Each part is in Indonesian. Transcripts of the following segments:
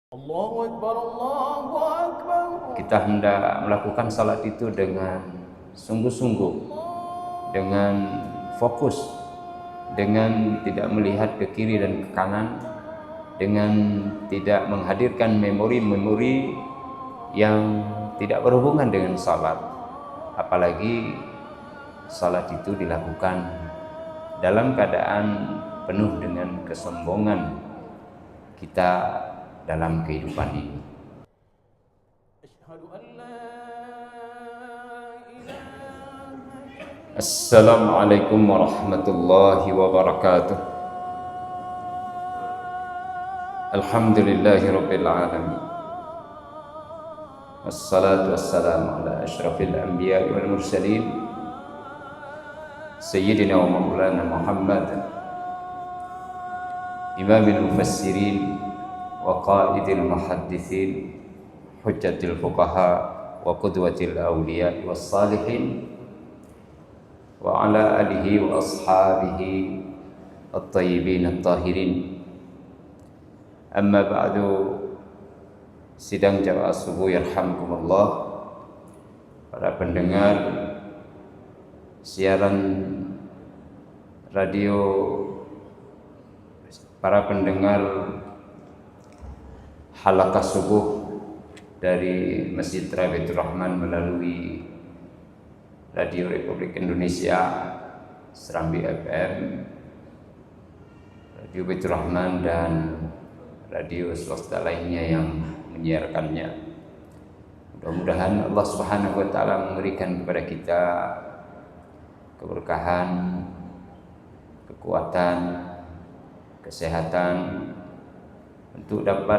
Allahu Akbar, Allahu Akbar. Kita hendak melakukan salat itu dengan sungguh-sungguh, dengan fokus, dengan tidak melihat ke kiri dan ke kanan, dengan tidak menghadirkan memori-memori yang tidak berhubungan dengan salat. Apalagi salat itu dilakukan dalam keadaan penuh dengan kesombongan kita dalam kehidupan ini. Asyhadu an la ilaha Assalamualaikum warahmatullahi wabarakatuh. Alhamdulillahi rabbil alamin. Wassalatu wassalamu ala asyrafil anbiya'i wal mursalin Sayyidina wa maulana Muhammad Imamil mufassirin wa qaidil muhaddithin hujjatil fuqaha wa qudwatil awliya was salihin wa ala alihi wa ashabihi at-tayyibin at-tahirin. Amma ba'du. Sidang jamaah subuh yarhamkumullah, para pendengar siaran radio, para pendengar halaqah subuh dari Masjid Baitur Rahman melalui Radio Republik Indonesia, Serambi FM, Radio Baitur Rahman, dan radio swasta lainnya yang menyiarkannya. Mudah-mudahan Allah Subhanahu wa taala memberikan kepada kita keberkahan, kekuatan, kesehatan untuk dapat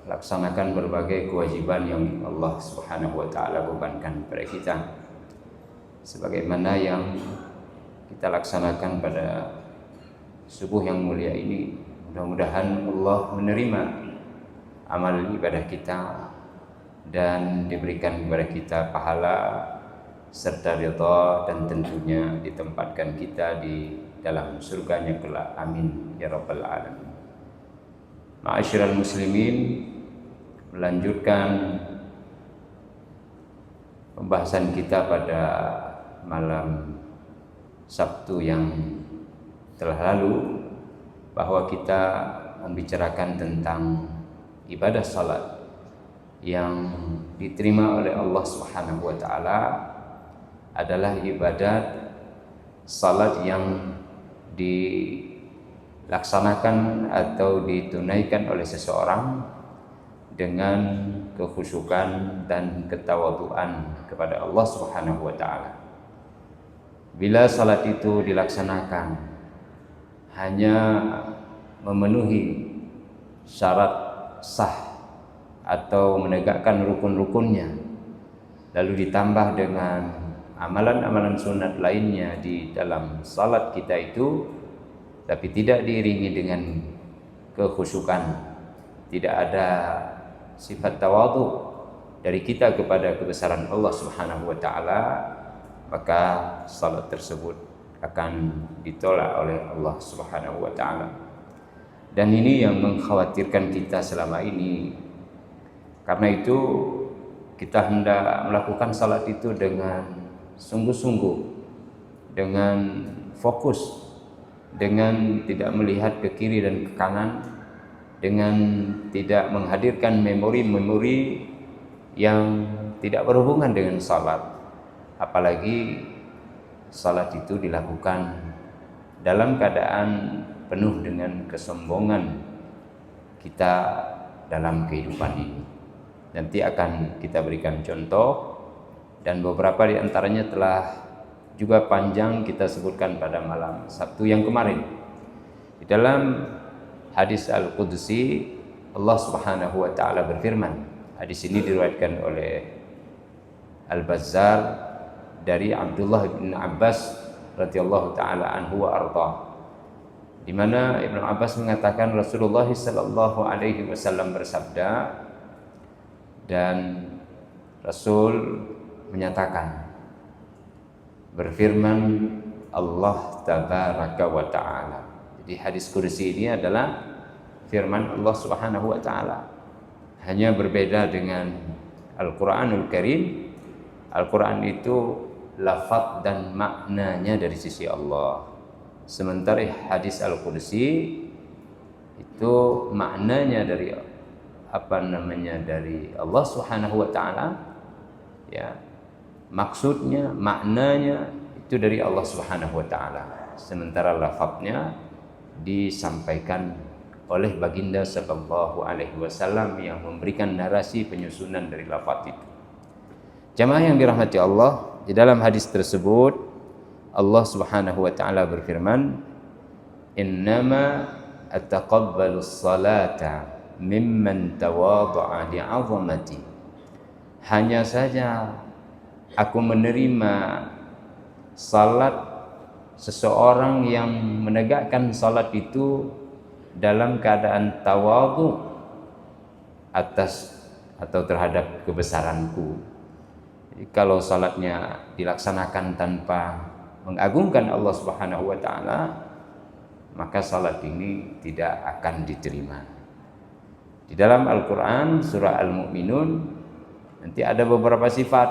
laksanakan berbagai kewajiban yang Allah Subhanahu wa taala bebankan kepada kita, sebagaimana yang kita laksanakan pada subuh yang mulia ini. Mudah-mudahan Allah menerima amal ibadah kita dan diberikan kepada kita pahala serta ridha, dan tentunya ditempatkan kita di dalam surganya kelak. Amin ya rabbal alamin. Ma'asyiral muslimin, melanjutkan pembahasan kita pada malam Sabtu yang telah lalu, bahwa kita membicarakan tentang ibadah salat yang diterima oleh Allah Subhanahu wa taala adalah ibadat salat yang dilaksanakan atau ditunaikan oleh seseorang dengan kekhusyukan dan ketawaduan kepada Allah Subhanahu wa taala. Bila salat itu dilaksanakan hanya memenuhi syarat sah atau menegakkan rukun-rukunnya, lalu ditambah dengan amalan-amalan sunat lainnya di dalam salat kita itu, tapi tidak diiringi dengan kekhusyukan, tidak ada sifat tawadhu dari kita kepada kebesaran Allah Subhanahu wa taala, maka salat tersebut akan ditolak oleh Allah Subhanahu wa taala. Dan ini yang mengkhawatirkan kita selama ini. Karena itu kita hendak melakukan salat itu dengan sungguh-sungguh, dengan fokus, dengan tidak melihat ke kiri dan ke kanan, dengan tidak menghadirkan memori-memori yang tidak berhubungan dengan salat. Apalagi salat itu dilakukan dalam keadaan penuh dengan kesombongan kita dalam kehidupan ini. Nanti akan kita berikan contoh, dan beberapa di antaranya telah juga panjang kita sebutkan pada malam Sabtu yang kemarin. Di dalam hadis Al-Qudsi, Allah Subhanahu wa taala berfirman. Hadis ini diriwayatkan oleh Al-Bazzar dari Abdullah bin Abbas radhiyallahu taala anhu wa arda, di mana Ibnu Abbas mengatakan Rasulullah sallallahu alaihi wasallam bersabda, dan Rasul menyatakan, berfirman Allah tabaraka wa taala. Jadi hadis kursi ini adalah firman Allah Subhanahu wa taala. Hanya berbeda dengan Al-Quranul Karim. Al-Quran itu lafaz dan maknanya dari sisi Allah. Sementara hadis Al-Qudsi itu maknanya dari dari Allah Subhanahu wa taala, ya. Maksudnya, maknanya itu dari Allah Subhanahu wa taala. Sementara lafaznya disampaikan oleh baginda sallallahu alaihi wasallam yang memberikan narasi penyusunan dari lafaz itu. Jamaah yang dirahmati Allah, di dalam hadis tersebut Allah Subhanahu wa taala berfirman, "Innama ataqabbalus salata mimman tawadha'a li'azamati." Hanya saja aku menerima salat seseorang yang menegakkan salat itu dalam keadaan tawadhu atas atau terhadap kebesaranku. Jadi kalau salatnya dilaksanakan tanpa mengagungkan Allah Subhanahu wa taala, maka salat ini tidak akan diterima. Di dalam Al-Qur'an surah Al-Mu'minun nanti ada beberapa sifat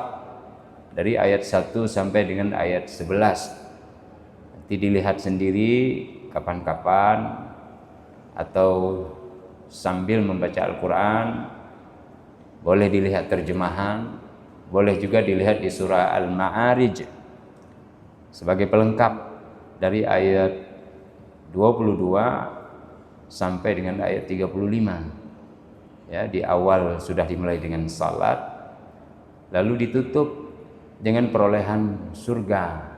dari ayat 1 sampai dengan ayat 11. Nanti dilihat sendiri kapan-kapan atau sambil membaca Al-Quran. Boleh dilihat terjemahan, boleh juga dilihat di surah Al-Ma'arij sebagai pelengkap dari ayat 22 sampai dengan ayat 35. Ya, di awal sudah dimulai dengan salat, lalu ditutup dengan perolehan surga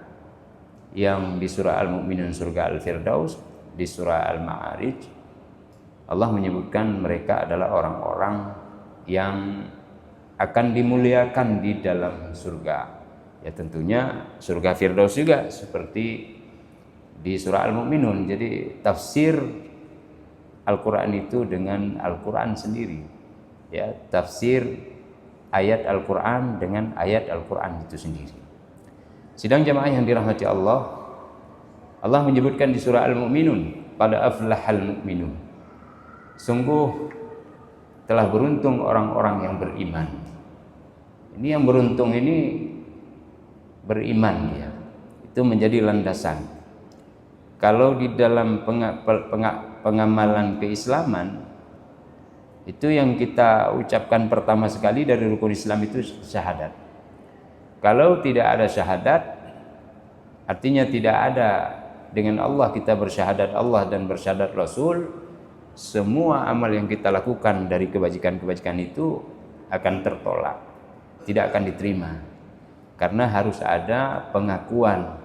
yang di surah Al-Mu'minun surga Al-Firdaus, di surah Al-Ma'arij Allah menyebutkan mereka adalah orang-orang yang akan dimuliakan di dalam surga. Ya tentunya surga Firdaus juga seperti di surah Al-Mu'minun. Jadi tafsir Al-Quran itu dengan Al-Quran sendiri. Ya, tafsir ayat Al-Quran dengan ayat Al-Quran itu sendiri. Sidang jamaah yang dirahmati Allah, Allah menyebutkan di surah Al-Mu'minun, qad aflahal mu'minun. Sungguh telah beruntung orang-orang yang beriman. Ini yang beruntung ini beriman dia. Itu menjadi landasan. Kalau di dalam pengamalan keislaman, itu yang kita ucapkan pertama sekali dari rukun Islam itu syahadat. Kalau tidak ada syahadat, artinya tidak ada dengan Allah kita bersyahadat Allah dan bersyahadat Rasul, semua amal yang kita lakukan dari kebajikan-kebajikan itu akan tertolak, tidak akan diterima, karena harus ada pengakuan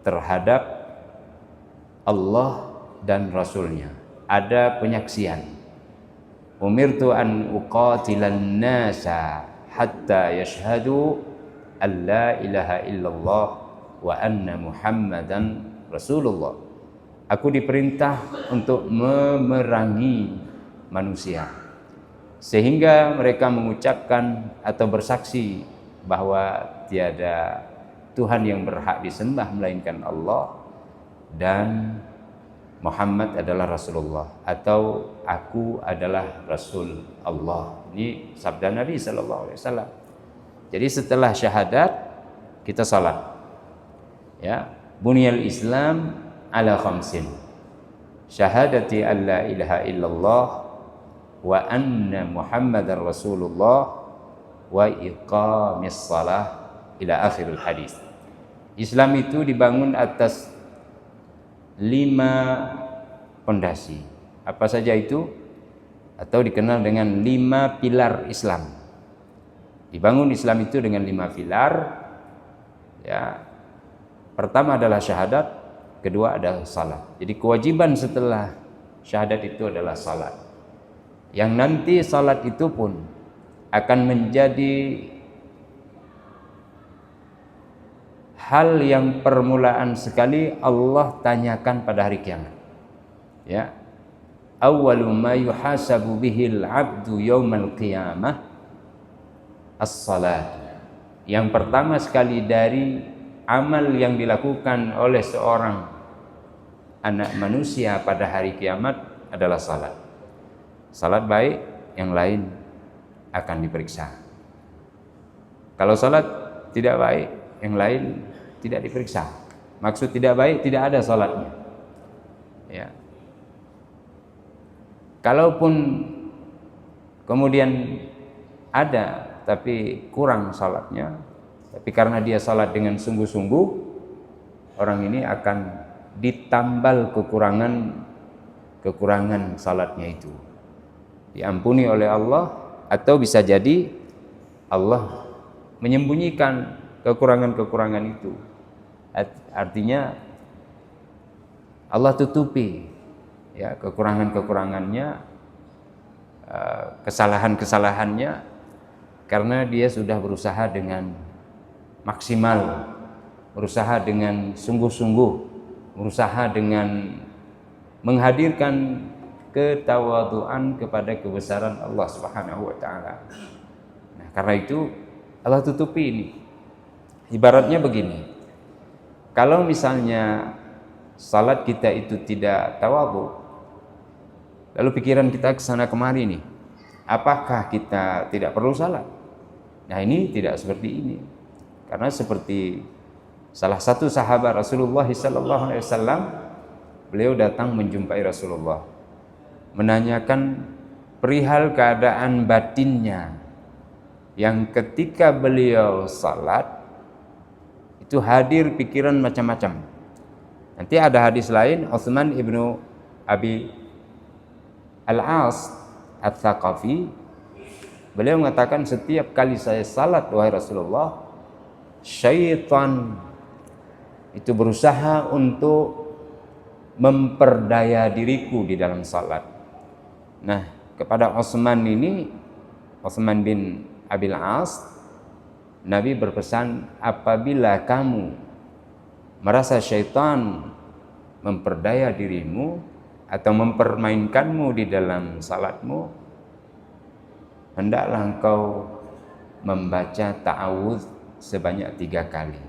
terhadap Allah dan Rasulnya, ada penyaksian. Umirtu an uqatilan nasa hatta yashhadu an la ilaha illallah wa anna Muhammadan Rasulullah. Aku diperintah untuk memerangi manusia sehingga mereka mengucapkan atau bersaksi bahwa tiada Tuhan yang berhak disembah melainkan Allah dan Muhammad adalah Rasulullah, atau aku adalah Rasul Allah. Ini sabda Nabi sallallahu alaihi wasallam. Jadi setelah syahadat kita salat. Ya, bunyal Islam ala khamsin. Syahadati an la ilaha illallah wa anna Muhammadar Rasulullah wa iqamis salah ila akhirul hadis. Islam itu dibangun atas 5 pondasi. Apa saja itu? Atau dikenal dengan 5 pilar Islam. Dibangun Islam itu dengan 5 pilar. Ya. Pertama adalah syahadat, kedua adalah salat. Jadi kewajiban setelah syahadat itu adalah salat. Yang nanti salat itu pun akan menjadi hal yang permulaan sekali Allah tanyakan pada hari kiamat. Ya. Awwalu ma yuhasabu bihil 'abdu yaumal qiyamah as-salat. Yang pertama sekali dari amal yang dilakukan oleh seorang anak manusia pada hari kiamat adalah salat. Salat baik yang lain akan diperiksa. Kalau salat tidak baik, yang lain tidak diperiksa. Maksud tidak baik, tidak ada salatnya. Ya. Kalaupun kemudian ada tapi kurang salatnya, tapi karena dia salat dengan sungguh-sungguh, orang ini akan ditambal kekurangan salatnya itu, diampuni oleh Allah, atau bisa jadi Allah menyembunyikan kekurangan-kekurangan itu. Artinya Allah tutupi ya kekurangan-kekurangannya, kesalahan-kesalahannya, karena dia sudah berusaha dengan maksimal, berusaha dengan sungguh-sungguh, berusaha dengan menghadirkan ketawaduan kepada kebesaran Allah Subhanahu wa taala. Nah, karena itu Allah tutupi ini. Ibaratnya begini. Kalau misalnya salat kita itu tidak tawadhu, lalu pikiran kita ke sana kemari nih, apakah kita tidak perlu salat? Nah, ini tidak seperti ini. Karena seperti salah satu sahabat Rasulullah SAW, beliau datang menjumpai Rasulullah, menanyakan perihal keadaan batinnya, yang ketika beliau salat itu hadir pikiran macam-macam. Nanti ada hadis lain, Utsman ibnu Abi Al-As Ats-Tsaqafi, beliau mengatakan, setiap kali saya salat wahai Rasulullah, syaitan itu berusaha untuk memperdaya diriku di dalam salat. Nah, kepada Utsman ini, Utsman bin Abil As, Nabi berpesan, apabila kamu merasa syaitan memperdaya dirimu atau mempermainkanmu di dalam salatmu, hendaklah engkau membaca ta'awudz sebanyak 3 kali.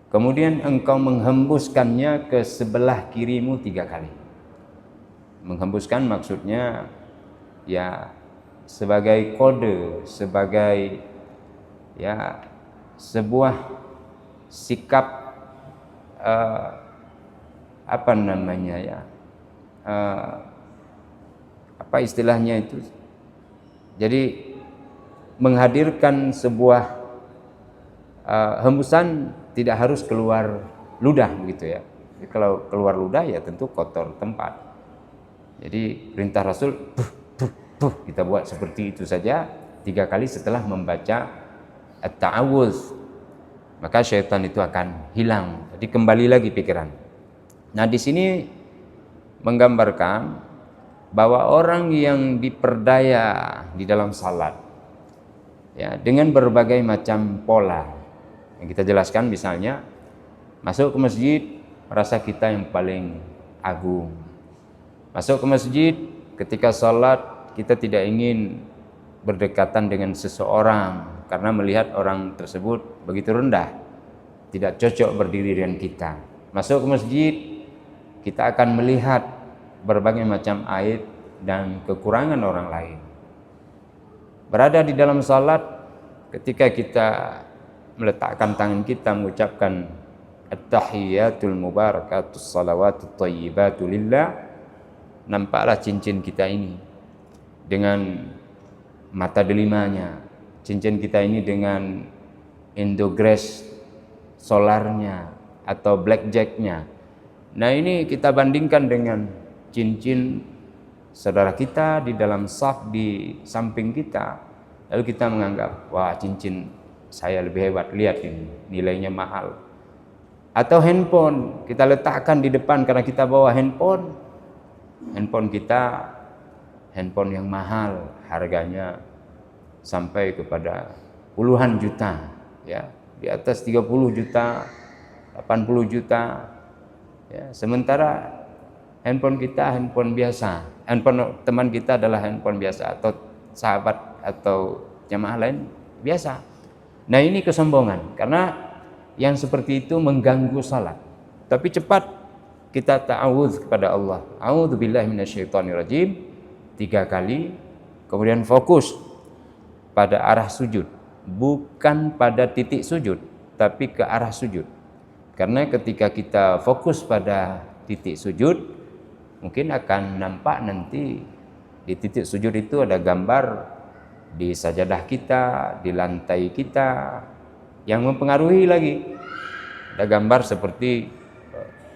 Kemudian engkau menghembuskannya ke sebelah kirimu 3 kali. Menghembuskan maksudnya ya sebagai kode, sebagai ya sebuah sikap apa namanya ya, apa istilahnya itu, jadi menghadirkan sebuah hembusan, tidak harus keluar ludah begitu ya. Jadi kalau keluar ludah ya tentu kotor tempat. Jadi perintah Rasul, kita buat seperti itu saja 3 kali setelah membaca at-ta'awudz, maka syaitan itu akan hilang. Jadi kembali lagi pikiran. Nah, di sini menggambarkan bahwa orang yang diperdaya di dalam salat ya dengan berbagai macam pola yang kita jelaskan, misalnya masuk ke masjid merasa kita yang paling agung. Masuk ke masjid ketika salat kita tidak ingin berdekatan dengan seseorang karena melihat orang tersebut begitu rendah, tidak cocok berdiri dengan kita. Masuk ke masjid kita akan melihat berbagai macam aib dan kekurangan orang lain. Berada di dalam salat ketika kita meletakkan tangan kita mengucapkan at-tahiyyatul mubarakatus salawatut thayyibatu lillah, nampaklah cincin kita ini dengan mata delimanya, cincin kita ini dengan endogres solarnya atau blackjacknya. Nah, ini kita bandingkan dengan cincin saudara kita di dalam saf di samping kita, lalu kita menganggap, wah, cincin saya lebih hebat, lihat ini nilainya mahal. Atau handphone kita letakkan di depan karena kita bawa handphone kita handphone yang mahal, harganya sampai kepada puluhan juta ya, di atas 30 juta, 80 juta ya. Sementara handphone kita handphone biasa, handphone teman kita adalah handphone biasa, atau sahabat atau jamaah lain biasa. Nah, ini kesombongan, karena yang seperti itu mengganggu salat. Tapi cepat kita ta'awudz kepada Allah. A'udzubillahi minasyaitonirrajim 3 kali. kemudian fokus pada arah sujud, bukan pada titik sujud, tapi ke arah sujud. Karena ketika kita fokus pada titik sujud, mungkin akan nampak nanti di titik sujud itu ada gambar di sajadah kita, di lantai kita, yang mempengaruhi lagi. Ada gambar seperti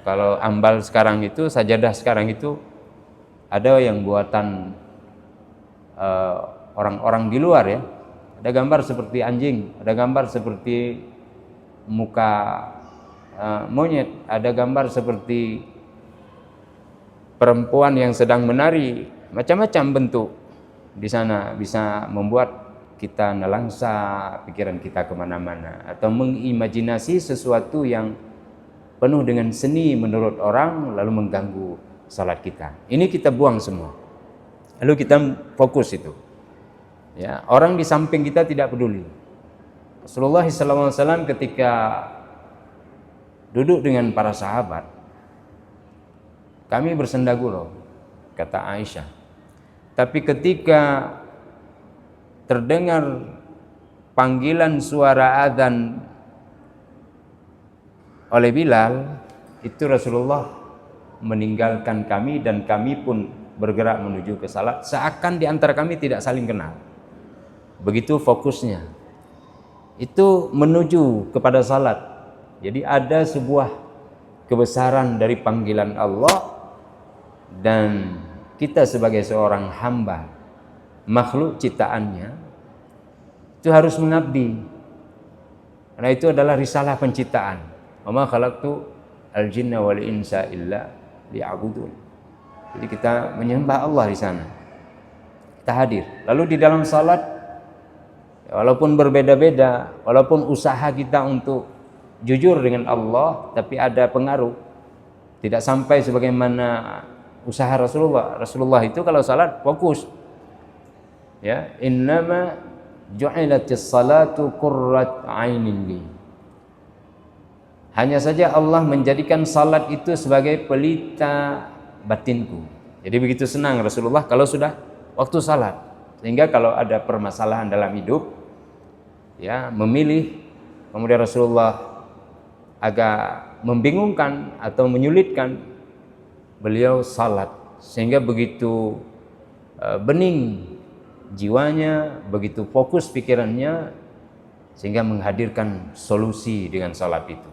kalau ambal sekarang itu, sajadah sekarang itu ada yang buatan orang-orang di luar ya. Ada gambar seperti anjing, ada gambar seperti muka monyet, ada gambar seperti perempuan yang sedang menari, macam-macam bentuk di sana bisa membuat kita nelangsa pikiran kita kemana-mana atau mengimajinasi sesuatu yang penuh dengan seni menurut orang lalu mengganggu salat kita. Ini kita buang semua. Lalu kita fokus itu. Ya, orang di samping kita tidak peduli. Rasulullah SAW ketika duduk dengan para sahabat, kami bersenda gurau, kata Aisyah. Tapi ketika terdengar panggilan suara adzan oleh Bilal, itu Rasulullah meninggalkan kami dan kami pun bergerak menuju ke salat, seakan di antara kami tidak saling kenal. Begitu fokusnya. Itu menuju kepada salat. Jadi ada sebuah kebesaran dari panggilan Allah, dan kita sebagai seorang hamba, makhluk ciptaannya, itu harus mengabdi. Karena itu adalah risalah penciptaan. Wa ma khalaqtu al-jinna wal insa illa liya'budun. Jadi kita menyembah Allah di sana. Kita hadir. Lalu di dalam salat, walaupun berbeda-beda, walaupun usaha kita untuk jujur dengan Allah, tapi ada pengaruh. Tidak sampai sebagaimana usaha Rasulullah. Rasulullah itu kalau salat fokus. Ya, innama ju'ilatis salatu qurrat 'ainin li. Hanya saja Allah menjadikan salat itu sebagai pelita batinku. Jadi begitu senang Rasulullah kalau sudah waktu salat. Sehingga kalau ada permasalahan dalam hidup, ya, memilih, kemudian Rasulullah agak membingungkan atau menyulitkan, beliau salat. Sehingga begitu bening jiwanya, begitu fokus pikirannya, sehingga menghadirkan solusi dengan salat itu.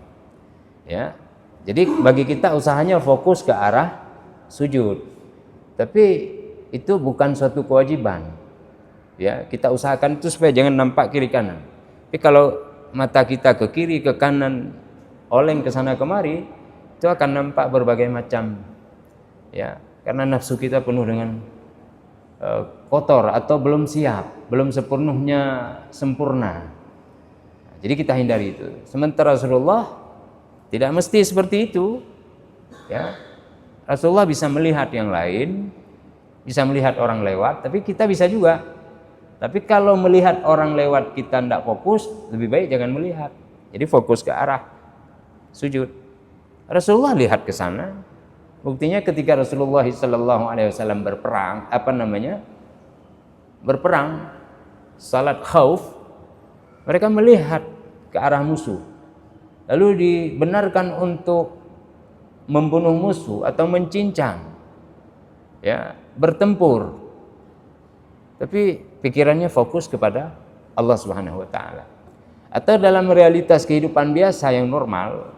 Ya, jadi bagi kita usahanya fokus ke arah sujud, tapi itu bukan suatu kewajiban. Ya, kita usahakan itu supaya jangan nampak kiri kanan. Tapi kalau mata kita ke kiri ke kanan, oleng ke sana kemari, itu akan nampak berbagai macam. Ya, karena nafsu kita penuh dengan kotor atau belum siap, belum sepenuhnya sempurna. Jadi kita hindari itu. Sementara Rasulullah tidak mesti seperti itu. Ya, Rasulullah bisa melihat yang lain, bisa melihat orang lewat, tapi kita bisa juga. Tapi kalau melihat orang lewat kita tidak fokus, lebih baik jangan melihat. Jadi fokus ke arah sujud. Rasulullah lihat ke sana. Buktinya ketika Rasulullah SAW berperang, salat khauf, mereka melihat ke arah musuh. Lalu dibenarkan untuk membunuh musuh atau mencincang, ya, bertempur. Tapi pikirannya fokus kepada Allah Subhanahu wa taala. Atau dalam realitas kehidupan biasa yang normal,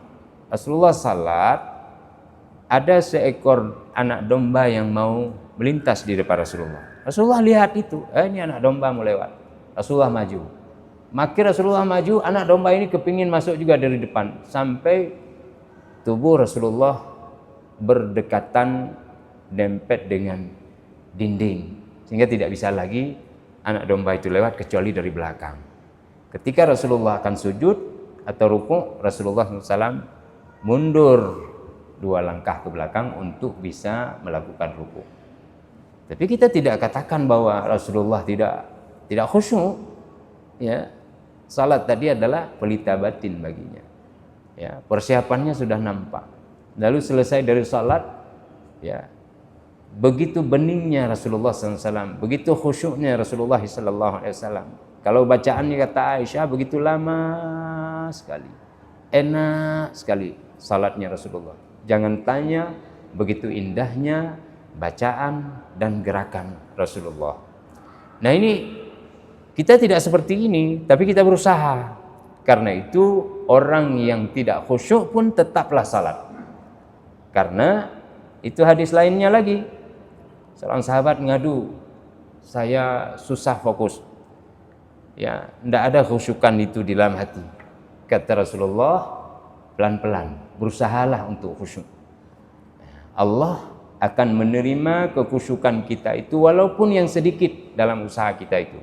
Rasulullah salat, ada seekor anak domba yang mau melintas di depan Rasulullah. Rasulullah lihat itu, ini anak domba mau lewat. Rasulullah maju. Makin Rasulullah maju, anak domba ini kepingin masuk juga dari depan, sampai tubuh Rasulullah berdekatan, dempet dengan dinding, sehingga tidak bisa lagi anak domba itu lewat kecuali dari belakang. Ketika Rasulullah akan sujud atau ruku', Rasulullah SAW mundur 2 langkah ke belakang untuk bisa melakukan ruku'. Tapi kita tidak katakan bahwa Rasulullah tidak khusyuk. Ya, salat tadi adalah pelita batin baginya. Ya, persiapannya sudah nampak. Lalu selesai dari salat, ya, begitu beningnya Rasulullah SAW, begitu khusyuknya Rasulullah SAW. Kalau bacaannya kata Aisyah begitu lama sekali, enak sekali salatnya Rasulullah. Jangan tanya begitu indahnya bacaan dan gerakan Rasulullah. Nah ini kita tidak seperti ini, tapi kita berusaha. Karena itu orang yang tidak khusyuk pun tetaplah salat. Karena itu hadis lainnya lagi. Seorang sahabat ngadu, saya susah fokus. Ya, tidak ada khusyukan itu di dalam hati. Kata Rasulullah, pelan-pelan, berusahalah untuk khusyuk. Allah akan menerima kekhusyukan kita itu walaupun yang sedikit dalam usaha kita itu.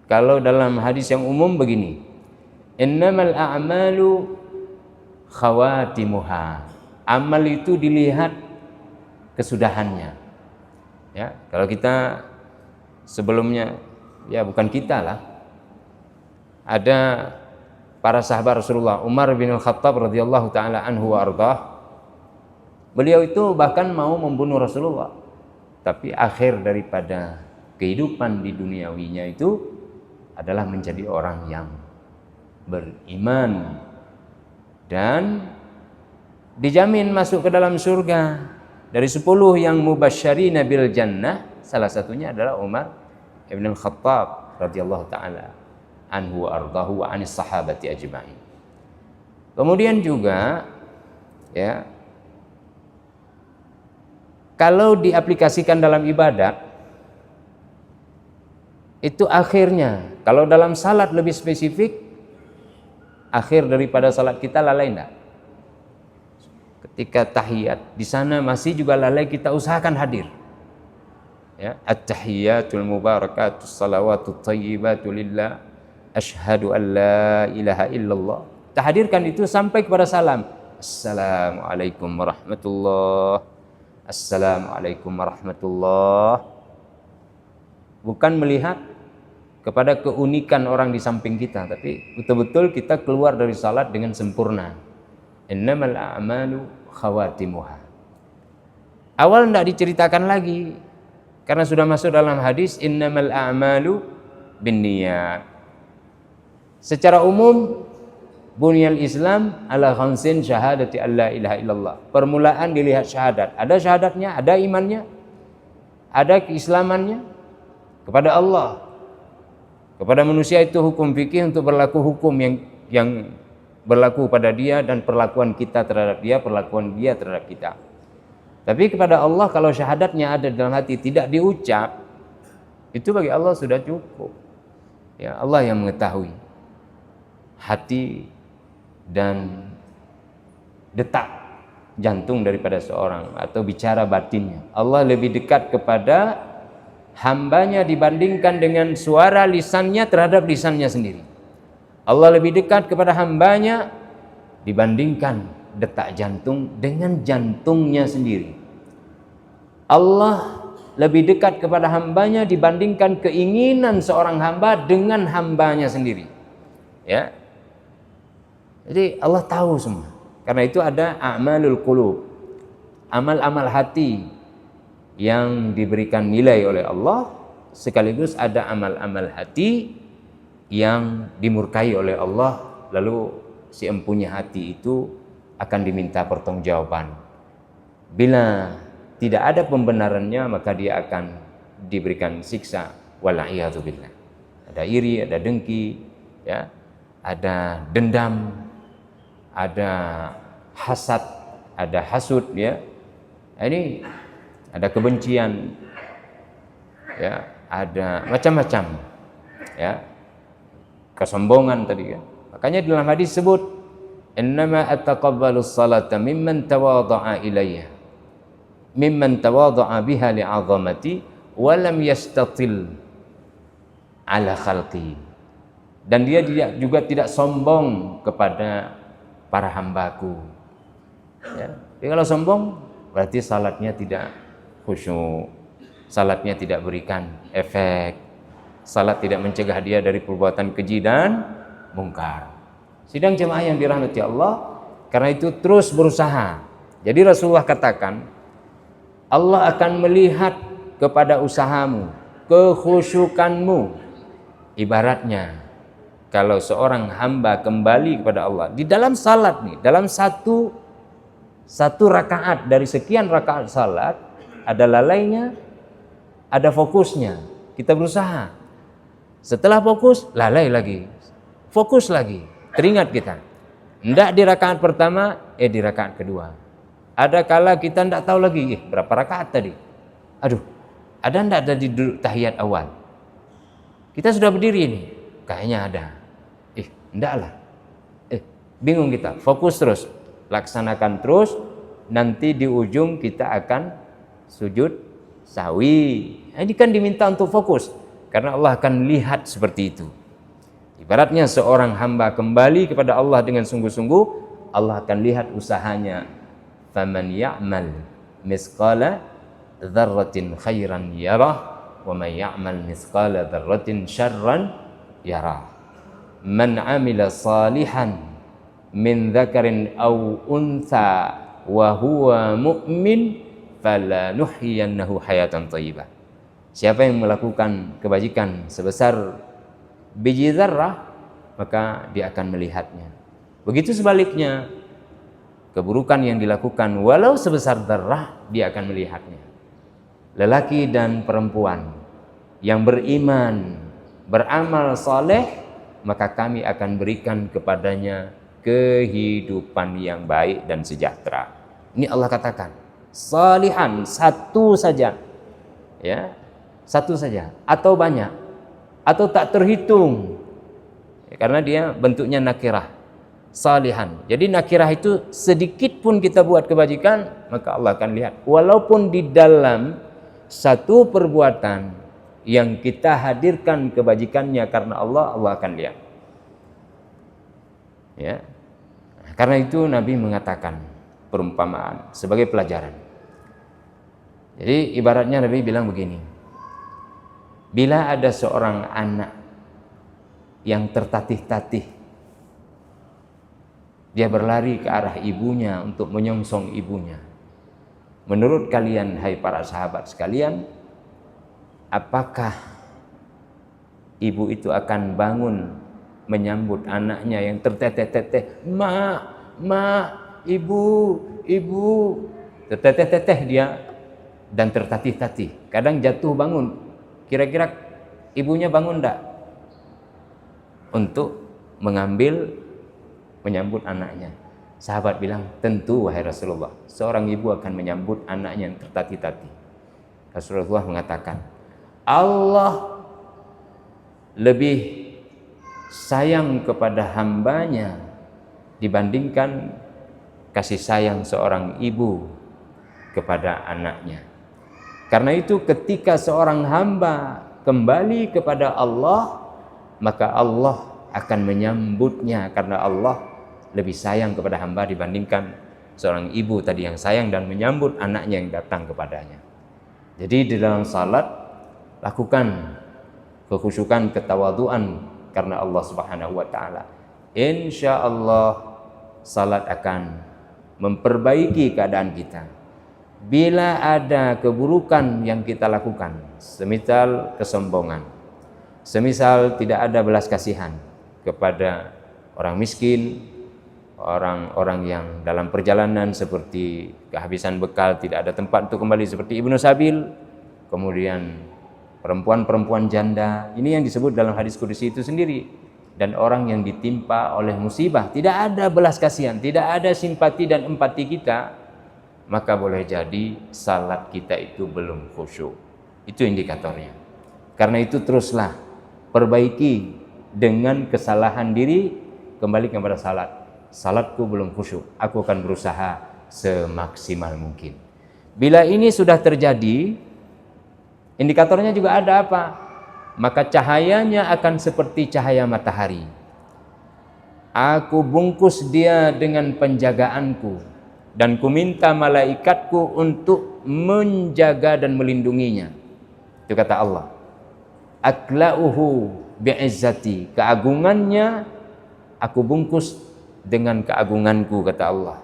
Kalau dalam hadis yang umum begini, innamal a'malu khawatimuha. Amal itu dilihat kesudahannya. Ya, kalau kita sebelumnya, ya bukan kita lah, ada para sahabat Rasulullah, Umar bin Al-Khattab radhiyallahu taala anhu wa ardhah. Beliau itu bahkan mau membunuh Rasulullah, tapi akhir daripada kehidupan di duniawinya itu adalah menjadi orang yang beriman dan dijamin masuk ke dalam surga. Dari 10 yang mubasysyirina bil jannah, salah satunya adalah Umar ibn Al-Khattab radhiyallahu taala anhu wa ardahu wa anis sahabati ajma'in. Kemudian juga ya, kalau diaplikasikan dalam ibadat itu akhirnya, kalau dalam salat lebih spesifik, akhir daripada salat kita lalai enggak? Ketika tahiyat, di sana masih juga lalai, kita usahakan hadir. Ya, at-tahiyatul mubarakatus salawatut thayyibatu lillah asyhadu an la ilaha illallah. Kita hadirkan itu sampai kepada salam. Assalamualaikum warahmatullah. Assalamualaikum warahmatullah. Bukan melihat kepada keunikan orang di samping kita, tapi betul-betul kita keluar dari salat dengan sempurna. Innamal a'malu khawatimuha. Awal tidak diceritakan lagi karena sudah masuk dalam hadis innamal a'malu binniyat. Secara umum bunyal Islam ala khamsin syahadati alla ilaha illallah. Permulaan dilihat syahadat. Ada syahadatnya, ada imannya, ada keislamannya kepada Allah. Kepada manusia itu hukum fikih untuk berlaku hukum yang berlaku pada dia, dan perlakuan kita terhadap dia, perlakuan dia terhadap kita. Tapi kepada Allah, kalau syahadatnya ada dalam hati, tidak diucap, itu bagi Allah sudah cukup. Ya, Allah yang mengetahui hati dan detak jantung daripada seorang atau bicara batinnya. Allah lebih dekat kepada hambanya dibandingkan dengan suara lisannya terhadap lisannya sendiri. Allah lebih dekat kepada hambanya dibandingkan detak jantung dengan jantungnya sendiri. Allah lebih dekat kepada hambanya dibandingkan keinginan seorang hamba dengan hambanya sendiri. Ya. Jadi Allah tahu semua. Karena itu ada a'malul qulub, amal-amal hati yang diberikan nilai oleh Allah, sekaligus ada amal-amal hati yang dimurkai oleh Allah, lalu si empunya hati itu akan diminta pertanggungjawaban. Bila tidak ada pembenarannya, maka dia akan diberikan siksa. Wala'iyadzubillah. Ada iri, ada dengki, ya, ada dendam, ada hasad, ada hasud, ya. Ini ada kebencian, ya, ada macam-macam, ya. Kesombongan tadi kan. Makanya dalam hadis sebut innama ataqabbalus salata mimman tawadha'a ilayya mimman tawadha'a biha li'azamati wa lam yastatil ala khalqi. Dan dia juga tidak sombong kepada para hambaku. Ya. Jadi kalau sombong berarti salatnya tidak khusyuk, salatnya tidak berikan efek. Salat tidak mencegah dia dari perbuatan keji dan mungkar. Sidang jemaah yang dirahmati Allah, karena itu terus berusaha. Jadi Rasulullah katakan, Allah akan melihat kepada usahamu, kekhusyukanmu. Ibaratnya kalau seorang hamba kembali kepada Allah di dalam salat nih, dalam satu rakaat dari sekian rakaat salat, ada lalainya, ada fokusnya. Kita berusaha. Setelah fokus, lalai lagi. Fokus lagi. Teringat kita. Tidak di rakaat pertama, di rakaat kedua. Ada kala kita tidak tahu lagi, berapa rakaat tadi. Aduh, ada tidak ada di duduk tahiyat awal? Kita sudah berdiri ini, kayaknya ada. Enggak lah. Bingung kita. Fokus terus. Laksanakan terus. Nanti di ujung kita akan sujud sahwi. Ini kan diminta untuk fokus. Karena Allah akan lihat seperti itu. Ibaratnya seorang hamba kembali kepada Allah dengan sungguh-sungguh, Allah akan lihat usahanya. Faman ya'mal misqala dzarratin khairan yarah wa man ya'mal misqala dzarratin syarran yarah. Man 'amila salihan min dzakarin aw untha wa huwa mu'min falanuhyiyannahu hayatan thayyibah. Siapa yang melakukan kebajikan sebesar biji zarrah, maka dia akan melihatnya. Begitu sebaliknya, keburukan yang dilakukan walau sebesar zarrah, dia akan melihatnya. Lelaki dan perempuan yang beriman, beramal saleh, maka kami akan berikan kepadanya kehidupan yang baik dan sejahtera. Ini Allah katakan, salihan, satu saja. Ya, satu saja atau banyak atau tak terhitung. Karena dia bentuknya nakirah. Salihan. Jadi nakirah itu sedikit pun kita buat kebajikan, maka Allah akan lihat. Walaupun di dalam satu perbuatan yang kita hadirkan kebajikannya karena Allah, Allah akan lihat. Ya. Karena itu Nabi mengatakan perumpamaan sebagai pelajaran. Jadi ibaratnya Nabi bilang begini. Bila ada seorang anak yang tertatih-tatih, dia berlari ke arah ibunya untuk menyongsong ibunya. Menurut kalian, hai para sahabat sekalian, apakah ibu itu akan bangun menyambut anaknya yang terteteh-teteh? Ibu. Terteteh-teteh dia dan tertatih-tatih. Kadang jatuh bangun. Kira-kira ibunya bangun enggak? Untuk menyambut anaknya. Sahabat bilang, tentu wahai Rasulullah, seorang ibu akan menyambut anaknya yang tertatih-tatih. Rasulullah mengatakan, Allah lebih sayang kepada hambanya dibandingkan kasih sayang seorang ibu kepada anaknya. Karena itu ketika seorang hamba kembali kepada Allah, maka Allah akan menyambutnya karena Allah lebih sayang kepada hamba dibandingkan seorang ibu tadi yang sayang dan menyambut anaknya yang datang kepadanya. Jadi di dalam salat lakukan kekhusyukan, ketawaduan karena Allah Subhanahu wa taala. Insyaallah salat akan memperbaiki keadaan kita. Bila ada keburukan yang kita lakukan, semisal kesombongan, semisal tidak ada belas kasihan kepada orang miskin, orang-orang yang dalam perjalanan seperti kehabisan bekal, tidak ada tempat untuk kembali seperti Ibnu Sabil, kemudian perempuan-perempuan janda, ini yang disebut dalam hadis qudsi itu sendiri, dan orang yang ditimpa oleh musibah, tidak ada belas kasihan, tidak ada simpati dan empati kita, maka boleh jadi salat kita itu belum khusyuk. Itu indikatornya. Karena itu teruslah perbaiki dengan kesalahan diri, kembali kepada salat. Salatku belum khusyuk, aku akan berusaha semaksimal mungkin. Bila ini sudah terjadi, indikatornya juga ada apa? Maka cahayanya akan seperti cahaya matahari. Aku bungkus dia dengan penjagaanku dan kuminta malaikatku untuk menjaga dan melindunginya. Itu kata Allah. Akla'uhu bi'izzati, keagungannya aku bungkus dengan keagunganku, kata Allah.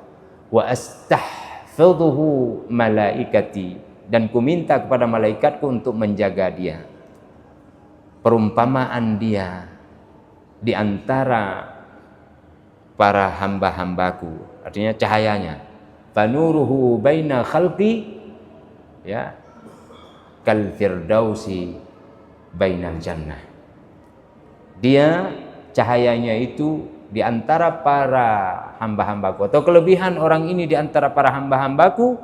Wa astahfidhuhu malaikati, dan kuminta kepada malaikatku untuk menjaga dia. Perumpamaan dia di antara para hamba-hambaku, artinya cahayanya. Fanuruhu baina khalqi, ya, kal firdausi bainal jannah. Dia cahayanya itu di antara para hamba-hambaku, atau kelebihan orang ini di antara para hamba-hambaku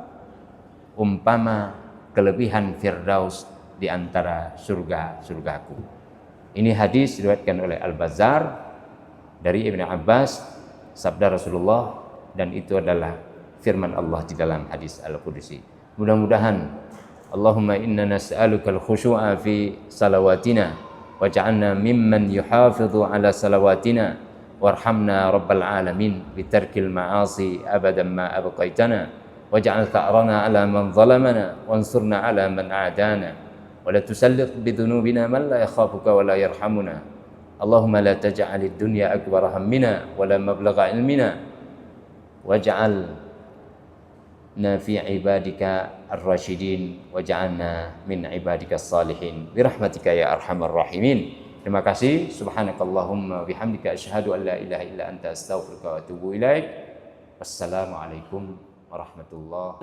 umpama kelebihan firdaus di antara surga-surgaku. Ini hadis diriwayatkan oleh Al-Bazzar dari Ibnu Abbas, sabda Rasulullah, dan itu adalah firman Allah di dalam hadis Al-Qudsi. Mudah-mudahan Allahumma inna nas'aluka al-khushu'a fi salawatina waj'alna mimman yuhafidhu ala salawatina warhamna rabbal alamin bitarkil ma'asi abadan ma abqaitana waj'al tha'rana ala man zalamana wansurna ala man a'dana wa la tusallit bidhunubina man la yakhafuka wa la yarhamuna. Allahumma la taj'alid dunya akbar hammina wa la mablagha ilmina waj'alna fi ibadika ar-rasyidin waj'alna min ibadika as-salihin birahmatika ya arhamar rahimin. Terima kasih. Subhanakallahumma bihamdika asyhadu an la ilaha illa anta astaghfiruka wa atubu ilaik. Wassalamualaikum warahmatullahi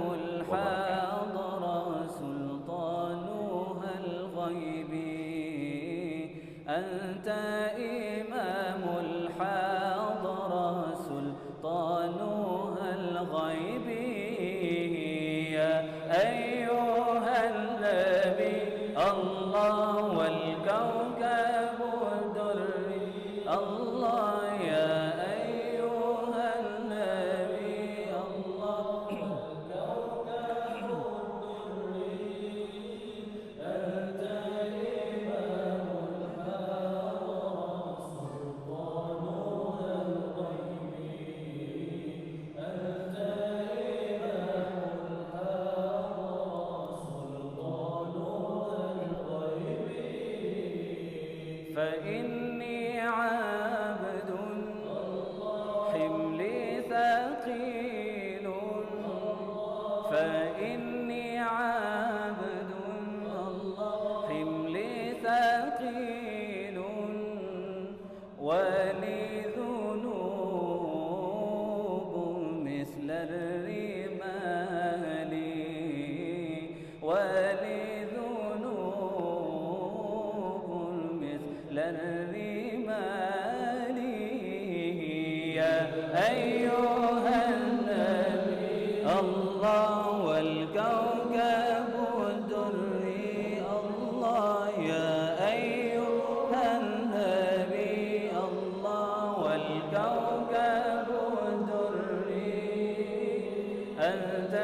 فإني عبد حملي ثقيل فإني عبد حملي ثقيل ولي ذنوب مثل الرمال ولي للرمال يا أيها النبي الله والكوكب الدري الله يا أيها النبي الله والكوكب الدري أنت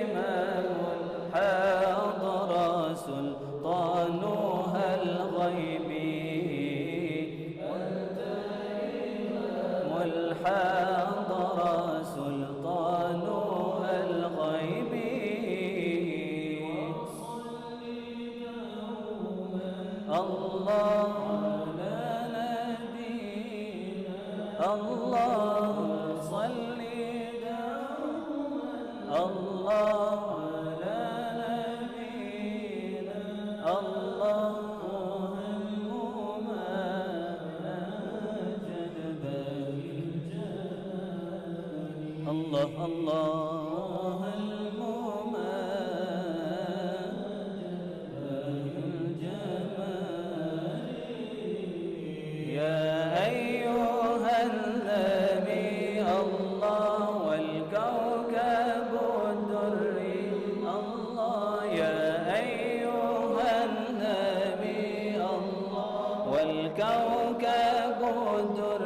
إمام الحضرة سلطانها الغيبي الحاضر سلطانها الغيبي الله لا نبينا الله صل الله لا نبينا الله الله الله الجمال يا أيها النبي الله والكوكب الدري الله يا أيها النبي الله والكوكب الدري